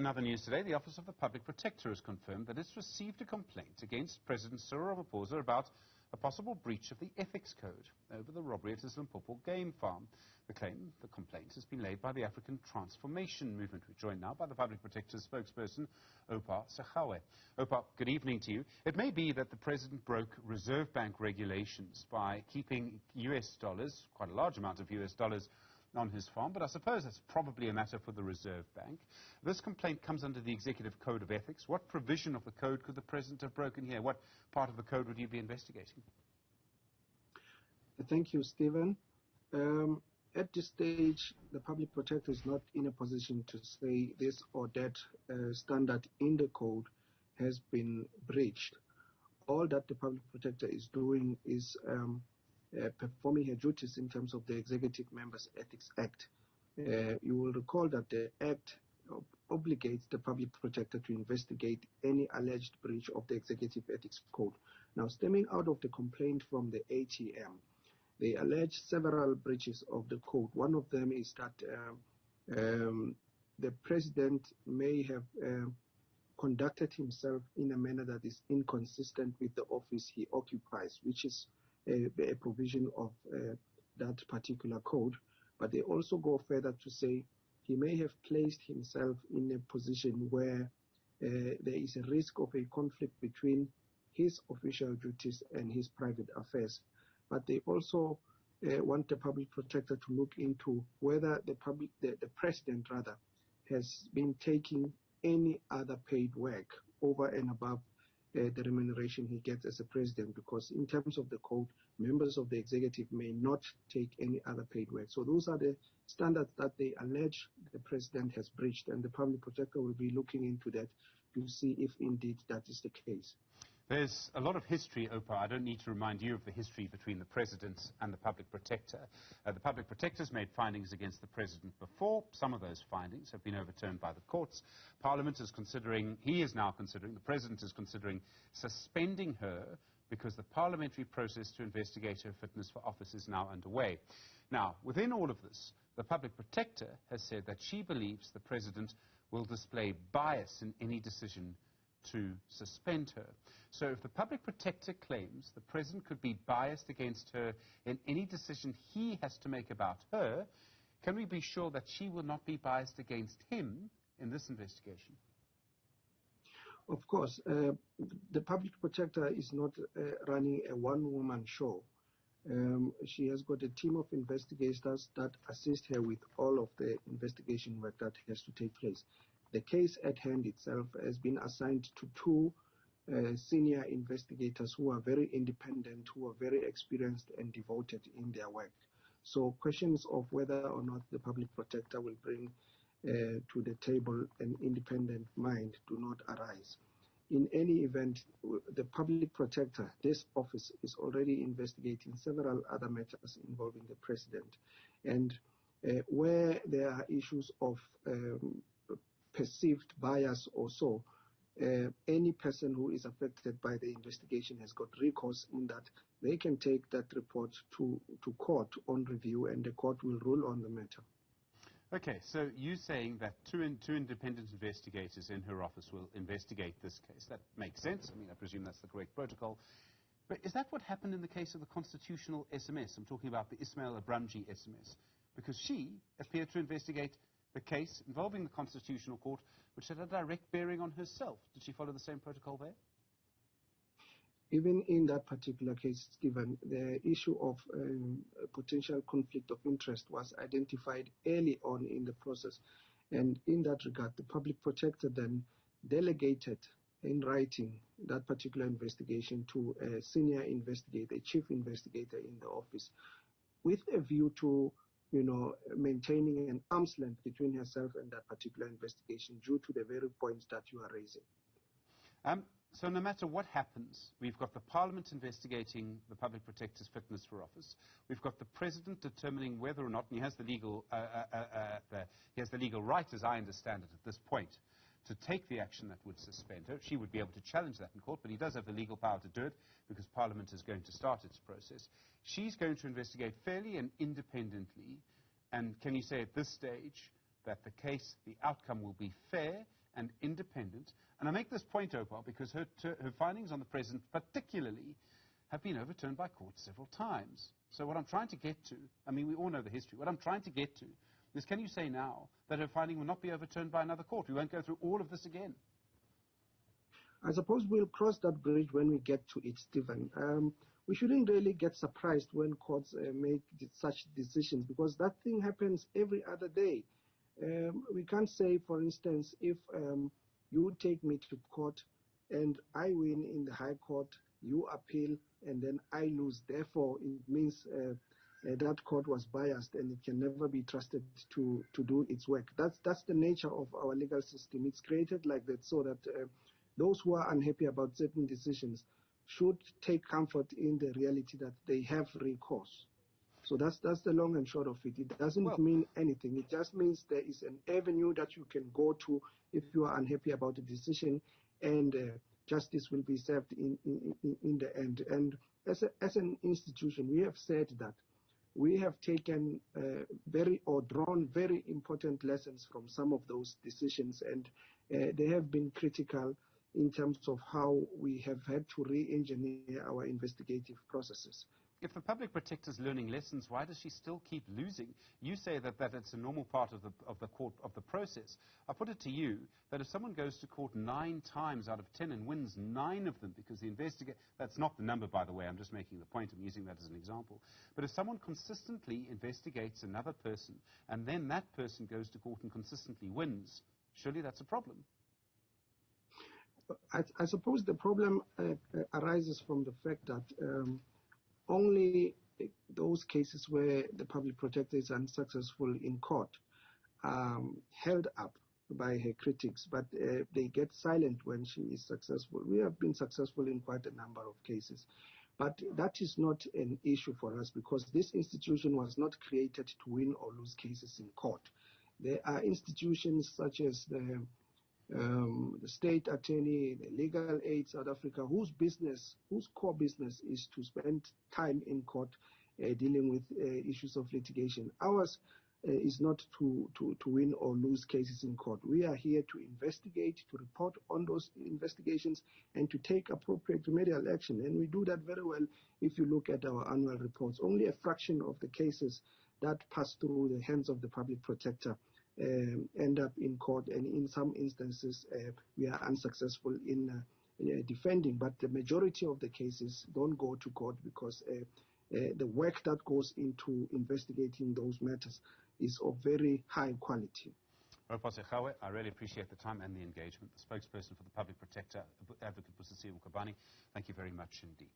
In other news today, the Office of the Public Protector has confirmed that it's received a complaint against President Cyril Ramaphosa about a possible breach of the ethics code over the robbery at his Limpopo game farm. The complaint has been laid by the African Transformation Movement. We're joined now by the Public Protector's spokesperson, Oupa Segalwa. Oupa, good evening to you. It may be that the President broke Reserve Bank regulations by keeping US dollars, quite a large amount of US dollars, on his farm, but I suppose that's probably a matter for the Reserve Bank. This complaint comes under the Executive Code of Ethics. What provision of the code could the President have broken here? What part of the code would you be investigating? Thank you, Stephen. At this stage, the Public Protector is not in a position to say this or that standard in the code has been breached. All that the Public Protector is doing is performing her duties in terms of the Executive Members Ethics Act. You will recall that the Act obligates the Public Protector to investigate any alleged breach of the Executive Ethics Code. Now, stemming out of the complaint from the ATM, they allege several breaches of the code. One of them is that the President may have conducted himself in a manner that is inconsistent with the office he occupies, which is a provision of that particular code. But they also go further to say he may have placed himself in a position where there is a risk of a conflict between his official duties and his private affairs. But they also want the Public Protector to look into whether the President rather has been taking any other paid work over and above the remuneration he gets as a president, because in terms of the code, members of the executive may not take any other paid work. So those are the standards that they allege the president has breached, and the Public Protector will be looking into that to see if indeed that is the case. There's a lot of history, Oupa. I don't need to remind you of the history between the President and the Public Protector. The Public Protector's made findings against the President before. Some of those findings have been overturned by the courts. Parliament is considering, the President is considering suspending her because the parliamentary process to investigate her fitness for office is now underway. Now, within all of this, the Public Protector has said that she believes the President will display bias in any decision to suspend her. So if the Public Protector claims the President could be biased against her in any decision he has to make about her, can we be sure that she will not be biased against him in this investigation? Of course, the Public Protector is not running a one-woman show. She has got a team of investigators that assist her with all of the investigation work that has to take place. The case at hand itself has been assigned to two senior investigators who are very independent, who are very experienced and devoted in their work. So questions of whether or not the Public Protector will bring to the table an independent mind do not arise. In any event, the Public Protector, this office, is already investigating several other matters involving the President. And where there are issues of perceived bias or so, any person who is affected by the investigation has got recourse in that they can take that report to court on review, and the court will rule on the matter. Okay, so you're saying that two independent investigators in her office will investigate this case. That makes sense. I mean, I presume that's the correct protocol. But is that what happened in the case of the constitutional SMS? I'm talking about the Ismail Abramji SMS, because she appeared to investigate the case involving the Constitutional Court, which had a direct bearing on herself. Did she follow the same protocol there? Even in that particular case, Stephen, the issue of potential conflict of interest was identified early on in the process. And in that regard, the Public Protector then delegated in writing that particular investigation to a senior investigator, a chief investigator in the office, with a view to maintaining an arm's length between herself and that particular investigation due to the very points that you are raising. So no matter what happens, we've got the Parliament investigating the Public Protector's fitness for office. We've got the President determining whether or not, and he has the legal right, as I understand it at this point, to take the action that would suspend her. She would be able to challenge that in court, but he does have the legal power to do it because Parliament is going to start its process. She's going to investigate fairly and independently, and can you say at this stage that the case, the outcome will be fair and independent. And I make this point, Oupa, because her findings on the president particularly have been overturned by courts several times. So what I'm trying to get to, I mean, we all know the history. What I'm trying to get to is, can you say now that her finding will not be overturned by another court? We won't go through all of this again. I suppose we'll cross that bridge when we get to it, Stephen. We shouldn't really get surprised when courts make such decisions, because that thing happens every other day. We can't say, for instance, if you take me to court and I win in the High Court, you appeal, and then I lose. Therefore, it means that court was biased and it can never be trusted to do its work. That's the nature of our legal system. It's created like that so that those who are unhappy about certain decisions should take comfort in the reality that they have recourse. So that's the long and short of it. It doesn't mean anything. It just means there is an avenue that you can go to if you are unhappy about the decision, and justice will be served in the end. And as an institution, we have said that we have taken drawn very important lessons from some of those decisions, and they have been critical in terms of how we have had to re-engineer our investigative processes. If the public protector is learning lessons, why does she still keep losing? You say that it's a normal part of the process. I put it to you that if someone goes to court 9 times out of 10 and wins 9 of them because the investigator, that's not the number, by the way, I'm just making the point, I'm using that as an example. But if someone consistently investigates another person and then that person goes to court and consistently wins, surely that's a problem. I suppose the problem arises from the fact that only those cases where the public protector is unsuccessful in court are held up by her critics, but they get silent when she is successful. We have been successful in quite a number of cases, but that is not an issue for us, because this institution was not created to win or lose cases in court. There are institutions such as the state attorney, the legal aid South Africa, whose core business is to spend time in court dealing with issues of litigation. Ours is not to win or lose cases in court. We are here to investigate, to report on those investigations, and to take appropriate remedial action. And we do that very well if you look at our annual reports. Only a fraction of the cases that pass through the hands of the public protector end up in court, and in some instances we are unsuccessful in defending. But the majority of the cases don't go to court because the work that goes into investigating those matters is of very high quality. Oupa Segalwa, I really appreciate the time and the engagement. The spokesperson for the public protector, Advocate Cyril Ramaphosa, thank you very much indeed.